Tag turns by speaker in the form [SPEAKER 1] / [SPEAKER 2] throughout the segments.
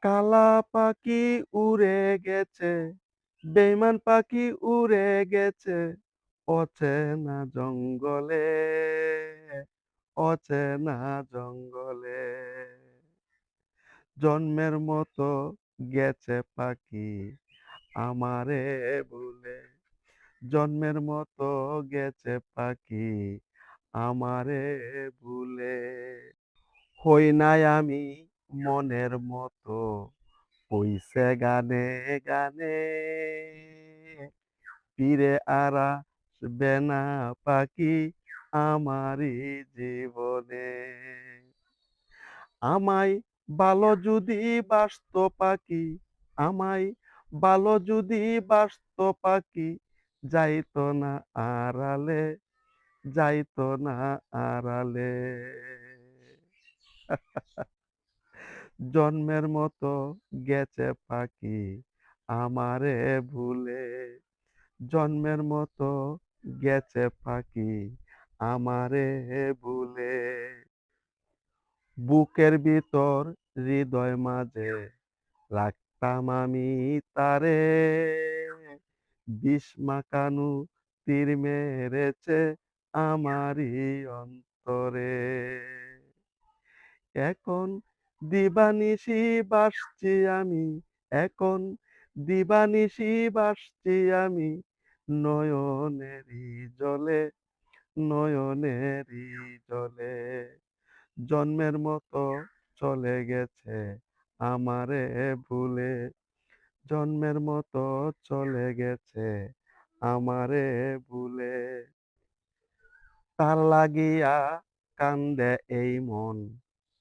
[SPEAKER 1] কালা পাখি উড়ে গেছে, বেইমান পাখি উড়ে গেছে, অচেনা জঙ্গলে, অচেনা জঙ্গলে। জন্মের মতো গেছে পাখি আমারে ভুলে, জন্মের মতো গেছে পাখি আমারে ভুলে। হই নাই আমি মনের মতো, কইছে গানে গানে, ফিরে আর আসবে না পাখি আমারই জীবনে। আমায় ভালো যদি বাসতো পাখি, আমায় ভালো যদি বাসতো পাখি, যাইতো না আড়ালে, যাইতো না আড়ালে। জন্মের মতো গেছে পাখি আমারে ভুলে, জন্মের মতো গেছে পাখি আমারে ভুলে। বুকের ভিতর হৃদয় মাঝে রাখতাম আমি তারে, বিষ মাখানো তীর মেরেছে আমারই অন্তরে। এখন দিবানিশি বাসছি আমি, এখন দিবানিশি বাসছি আমি, নয়নেরই জলে, নয়নেরই জলে। জন্মের মতো চলে গেছে আমারে ভুলে, জন্মের মতো চলে গেছে আমারে ভুলে। তার লাগিয়া কান্দে এই মন,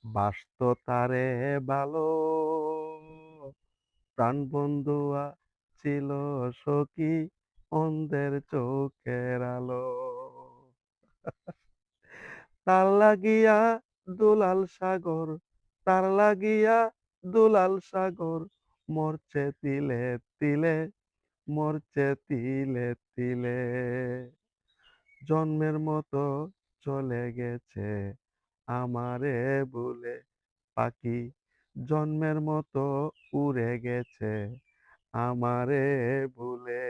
[SPEAKER 1] বাসতো তারে ভালো, প্রাণ বন্ধুয়া ছিল সখী অন্ধের চোখের আলো। তার লাগিয়া দুলাল সাগর, তার লাগিয়া দুলাল সাগর, মরছে তিলে তিলে, মরছে তিলে তিলে। জন্মের মতো চলে গেছে আমারে ভুলে, পাখি জন্মের মতো উড়ে গেছে আমারে ভুলে।